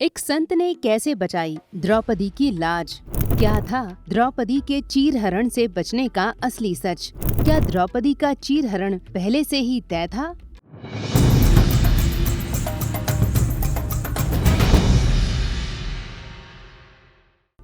एक संत ने कैसे बचाई द्रौपदी की लाज? क्या था द्रौपदी के चीरहरण से बचने का असली सच? क्या द्रौपदी का चीरहरण पहले से ही तय था?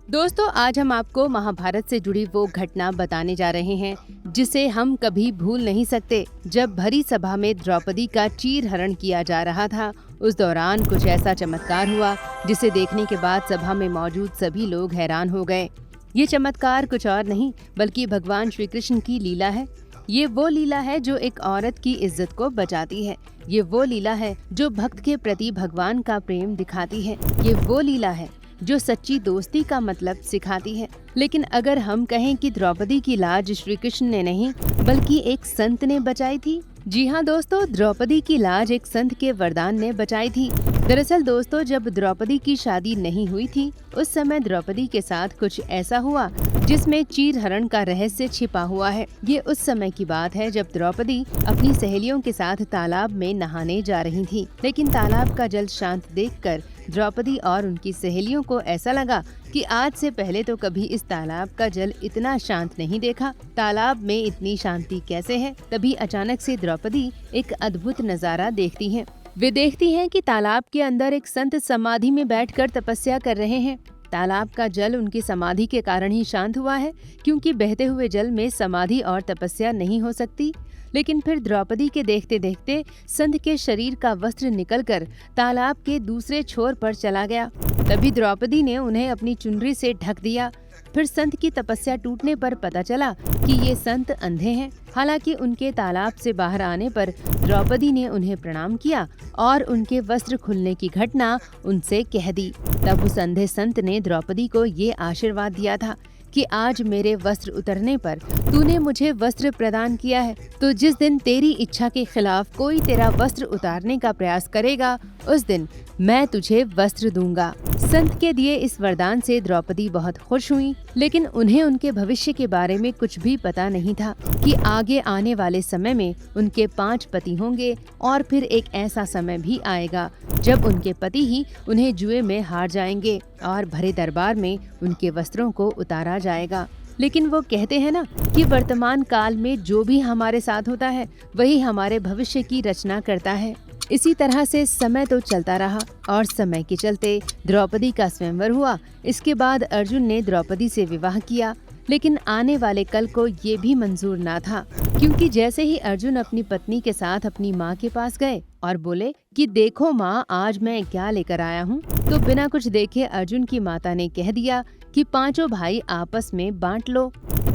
दोस्तों, आज हम आपको महाभारत से जुड़ी वो घटना बताने जा रहे हैं जिसे हम कभी भूल नहीं सकते। जब भरी सभा में द्रौपदी का चीरहरण किया जा रहा था, उस दौरान कुछ ऐसा चमत्कार हुआ जिसे देखने के बाद सभा में मौजूद सभी लोग हैरान हो गए। ये चमत्कार कुछ और नहीं बल्कि भगवान श्री कृष्ण की लीला है। ये वो लीला है जो एक औरत की इज्जत को बचाती है। ये वो लीला है जो भक्त के प्रति भगवान का प्रेम दिखाती है। ये वो लीला है जो सच्ची दोस्ती का मतलब सिखाती है। लेकिन अगर हम कहें कि द्रौपदी की लाज श्री कृष्ण ने नहीं बल्कि एक संत ने बचाई थी। जी हाँ दोस्तों, द्रौपदी की लाज एक संत के वरदान ने बचाई थी। दरअसल दोस्तों, जब द्रौपदी की शादी नहीं हुई थी, उस समय द्रौपदी के साथ कुछ ऐसा हुआ जिसमें चीरहरण का रहस्य छिपा हुआ है। ये उस समय की बात है जब द्रौपदी अपनी सहेलियों के साथ तालाब में नहाने जा रही थी। लेकिन तालाब का जल शांत देखकर द्रौपदी और उनकी सहेलियों को ऐसा लगा कि आज से पहले तो कभी इस तालाब का जल इतना शांत नहीं देखा। तालाब में इतनी शांति कैसे है? तभी अचानक से द्रौपदी एक अद्भुत नजारा देखती हैं। वे देखती हैं कि तालाब के अंदर एक संत समाधि में बैठकर तपस्या कर रहे हैं। तालाब का जल उनकी समाधि के कारण ही शांत हुआ है, क्योंकि बहते हुए जल में समाधि और तपस्या नहीं हो सकती। लेकिन फिर द्रौपदी के देखते देखते संत के शरीर का वस्त्र निकलकर तालाब के दूसरे छोर पर चला गया। तभी द्रौपदी ने उन्हें अपनी चुनरी से ढक दिया। फिर संत की तपस्या टूटने पर पता चला कि ये संत अंधे हैं। हालांकि उनके तालाब से बाहर आने पर द्रौपदी ने उन्हें प्रणाम किया और उनके वस्त्र खुलने की घटना उनसे कह दी। तब उस अंधे संत ने द्रौपदी को ये आशीर्वाद दिया था कि आज मेरे वस्त्र उतरने पर तूने मुझे वस्त्र प्रदान किया है, तो जिस दिन तेरी इच्छा के खिलाफ कोई तेरा वस्त्र उतारने का प्रयास करेगा, उस दिन मैं तुझे वस्त्र दूंगा। संत के दिए इस वरदान से द्रौपदी बहुत खुश हुई, लेकिन उन्हें उनके भविष्य के बारे में कुछ भी पता नहीं था कि आगे आने वाले समय में उनके 5 पति होंगे और फिर एक ऐसा समय भी आएगा जब उनके पति ही उन्हें जुए में हार जाएंगे और भरे दरबार में उनके वस्त्रों को उतारा जाएगा। लेकिन वो कहते हैं ना कि वर्तमान काल में जो भी हमारे साथ होता है वही हमारे भविष्य की रचना करता है। इसी तरह से समय तो चलता रहा और समय के चलते द्रौपदी का स्वयंवर हुआ। इसके बाद अर्जुन ने द्रौपदी से विवाह किया, लेकिन आने वाले कल को ये भी मंजूर ना था, क्योंकि जैसे ही अर्जुन अपनी पत्नी के साथ अपनी माँ के पास गए और बोले कि देखो माँ, आज मैं क्या लेकर आया हूँ, तो बिना कुछ देखे अर्जुन की माता ने कह दिया कि 5 भाई आपस में बांट लो।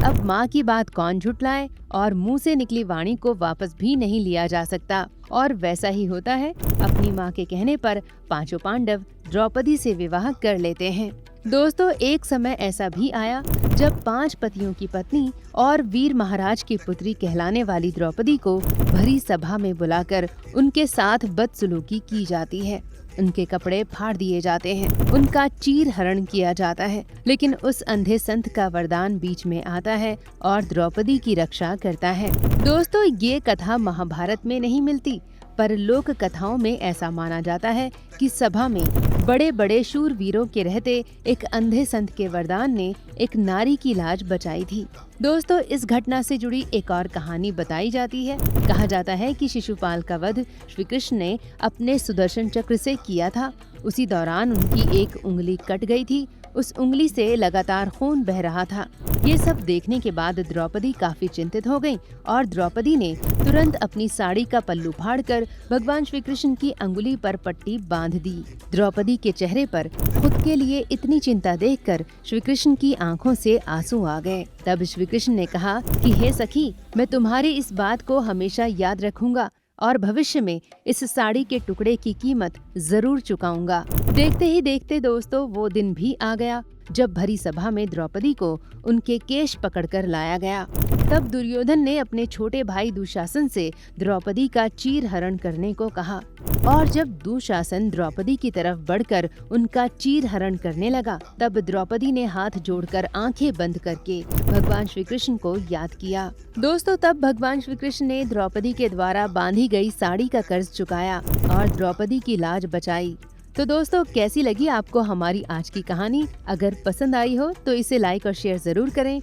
अब माँ की बात कौन झुटलाए, और मुंह से निकली वाणी को वापस भी नहीं लिया जा सकता। और वैसा ही होता है। अपनी माँ के कहने पर 5 पांडव द्रौपदी से विवाह कर लेते हैं। दोस्तों, एक समय ऐसा भी आया जब 5 पतियों की पत्नी और वीर महाराज की पुत्री कहलाने वाली द्रौपदी को भरी सभा में बुलाकर उनके साथ बदसलूकी की जाती है। उनके कपड़े फाड़ दिए जाते हैं, उनका चीरहरण किया जाता है। लेकिन उस अंधे संत का वरदान बीच में आता है और द्रौपदी की रक्षा करता है। दोस्तों, ये कथा महाभारत में नहीं मिलती, पर लोक कथाओं में ऐसा माना जाता है कि सभा में बड़े बड़े शूरवीरों के रहते एक अंधे संत के वरदान ने एक नारी की लाज बचाई थी। दोस्तों, इस घटना से जुड़ी एक और कहानी बताई जाती है। कहा जाता है कि शिशुपाल का वध श्री कृष्ण ने अपने सुदर्शन चक्र से किया था। उसी दौरान उनकी एक उंगली कट गई थी। उस उंगली से लगातार खून बह रहा था। ये सब देखने के बाद द्रौपदी काफी चिंतित हो गईं और द्रौपदी ने तुरंत अपनी साड़ी का पल्लू फाड़कर भगवान श्री कृष्ण की अंगुली पर पट्टी बांध दी। द्रौपदी के चेहरे पर खुद के लिए इतनी चिंता देखकर श्री कृष्ण की आंखों से आंसू आ गए। तब श्री कृष्ण ने कहा कि हे सखी, मैं तुम्हारी इस बात को हमेशा याद रखूंगा और भविष्य में इस साड़ी के टुकड़े की कीमत जरूर चुकाऊंगा। देखते ही देखते दोस्तों, वो दिन भी आ गया जब भरी सभा में द्रौपदी को उनके केश पकड़कर लाया गया। तब दुर्योधन ने अपने छोटे भाई दुशासन से द्रौपदी का चीरहरण करने को कहा, और जब दुशासन द्रौपदी की तरफ बढ़कर उनका चीरहरण करने लगा, तब द्रौपदी ने हाथ जोड़कर आंखें बंद करके भगवान श्री कृष्ण को याद किया। दोस्तों, तब भगवान श्री कृष्ण ने द्रौपदी के द्वारा बांधी गई साड़ी का कर्ज चुकाया और द्रौपदी की लाज बचाई। तो दोस्तों, कैसी लगी आपको हमारी आज की कहानी? अगर पसंद आई हो तो इसे लाइक और शेयर जरूर करें